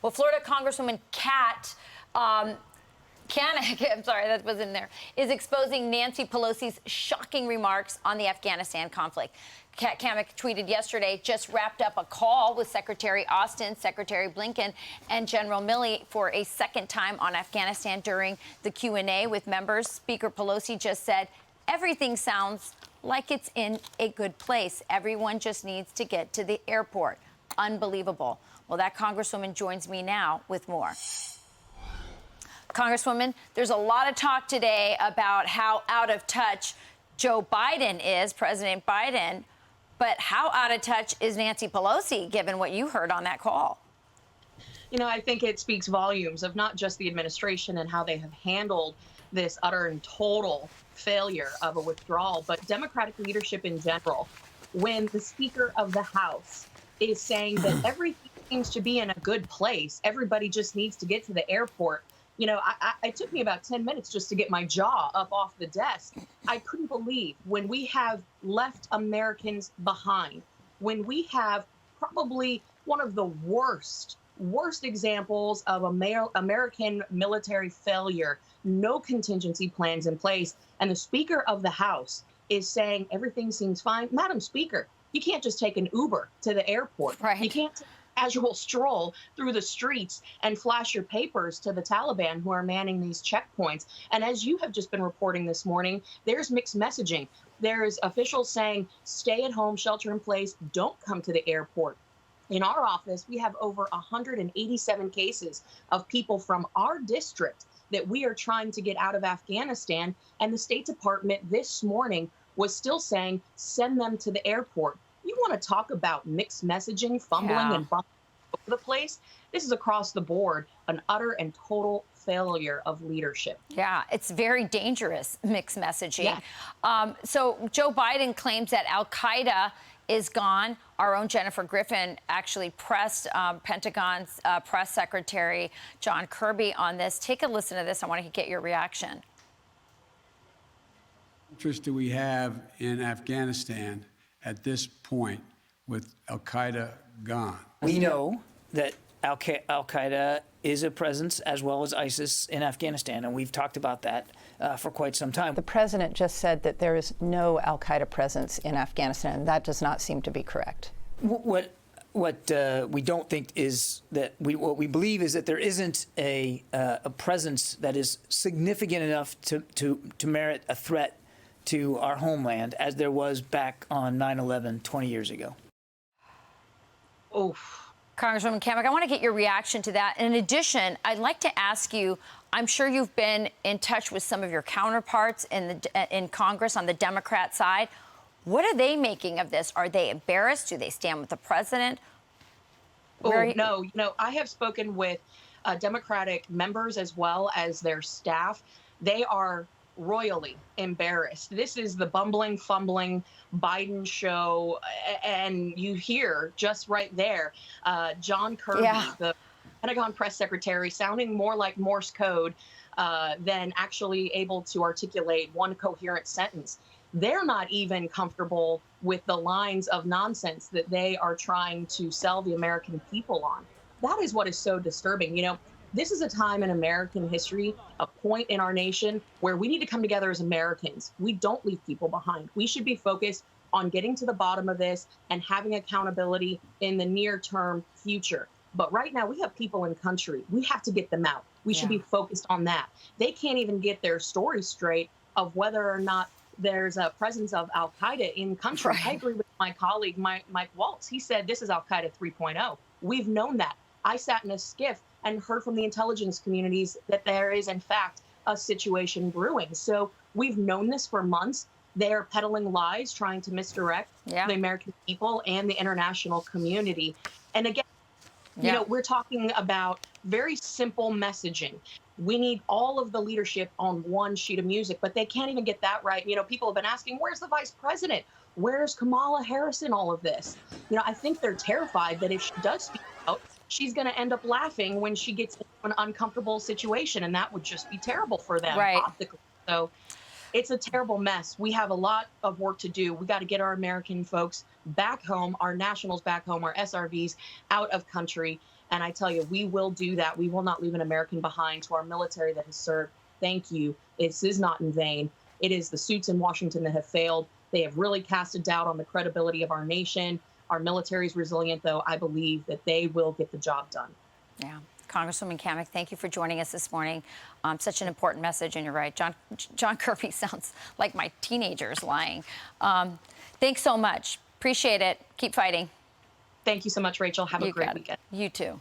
Well, Florida Congresswoman Cammack, I'm sorry, that was in there, is exposing Nancy Pelosi's shocking remarks on the Afghanistan conflict. Cammack tweeted yesterday, just wrapped up a call with Secretary Austin, Secretary Blinken, and General Milley for a second time on Afghanistan during the Q&A with members. Speaker Pelosi just said, everything sounds like it's in a good place. Everyone just needs to get to the airport. Unbelievable. Well, that Congresswoman joins me now with more. Congresswoman, there's a lot of talk today about how out of touch Joe Biden is, President Biden, but how out of touch is Nancy Pelosi, given what you heard on that call? You know, I think it speaks volumes of not just the administration and how they have handled this utter and total failure of a withdrawal, but Democratic leadership in general. When the Speaker of the House is saying that everything seems to be in a good place, everybody just needs to get to the airport. You know, it took me about 10 minutes just to get my jaw up off the desk. I couldn't believe when we have left Americans behind, when we have probably one of the worst examples of American military failure, no contingency plans in place, and the Speaker of the House is saying everything seems fine. Madam Speaker, you can't just take an Uber to the airport. Right. You can't take a casual stroll through the streets and flash your papers to the Taliban who are manning these checkpoints. And as you have just been reporting this morning, there's mixed messaging. There's officials saying, stay at home, shelter in place, don't come to the airport. In our office, we have over 187 cases of people from our district that we are trying to get out of Afghanistan. And the State Department this morning was still saying, send them to the airport. You want to talk about mixed messaging, fumbling and bumping over the place? This is across the board, an utter and total failure of leadership. Yeah, it's very dangerous mixed messaging. Yeah. So Joe Biden claims that al-Qaeda is gone. Our own Jennifer Griffin actually pressed Pentagon's press secretary, John Kirby, on this. Take a listen to this. I want to get your reaction. Interest do we have in Afghanistan at this point with al-Qaeda gone? We know that al-Qaeda is a presence, as well as ISIS, in Afghanistan, and we've talked about that for quite some time. The president just said that there is no al-Qaeda presence in Afghanistan, and that does not seem to be correct. What we don't think is that what we believe is that there isn't a presence that is significant enough to merit a threat to our homeland as there was back on 9/11 20 years ago. Oof. Congresswoman Cammack, I want to get your reaction to that. In addition, I'd like to ask you, I'm sure you've been in touch with some of your counterparts in Congress on the Democrat side. What are they making of this? Are they embarrassed? Do they stand with the president? No, I have spoken with Democratic members as well as their staff. They are royally embarrassed. This is the bumbling, fumbling Biden show. And you hear just right there, John Kirby, the Pentagon press secretary, sounding more like Morse code than actually able to articulate one coherent sentence. They're not even comfortable with the lines of nonsense that they are trying to sell the American people on. That is what is so disturbing. You know, this is a time in American history, a point in our nation where we need to come together as Americans. We don't leave people behind. We should be focused on getting to the bottom of this and having accountability in the near-term future. But right now, we have people in country. We have to get them out. We should be focused on that. They can't even get their story straight of whether or not there's a presence of al-Qaeda in country. Right. I agree with my colleague, Mike Waltz. He said this is al-Qaeda 3.0. We've known that. I sat in a skiff and heard from the intelligence communities that there is, in fact, a situation brewing. So we've known this for months. They are peddling lies, trying to misdirect the American people and the international community. And again, you know, we're talking about very simple messaging. We need all of the leadership on one sheet of music, but they can't even get that right. You know, people have been asking, where's the vice president? Where's Kamala Harris in all of this? You know, I think they're terrified that if she does speak out, she's going to end up laughing when she gets into an uncomfortable situation, and that would just be terrible for them. Right. Optically. So it's a terrible mess. We have a lot of work to do. We got to get our American folks back home, our nationals back home, our SRVs out of country. And I tell you, we will do that. We will not leave an American behind. To our military that has served, thank you. This is not in vain. It is the suits in Washington that have failed. They have really cast a doubt on the credibility of our nation. Our military is resilient, though. I believe that they will get the job done. Yeah. Congresswoman Cammack, thank you for joining us this morning. Such an important message, and you're right. John Kirby sounds like my teenagers lying. Thanks so much. Appreciate it. Keep fighting. Thank you so much, Rachel. Have a great weekend. You too.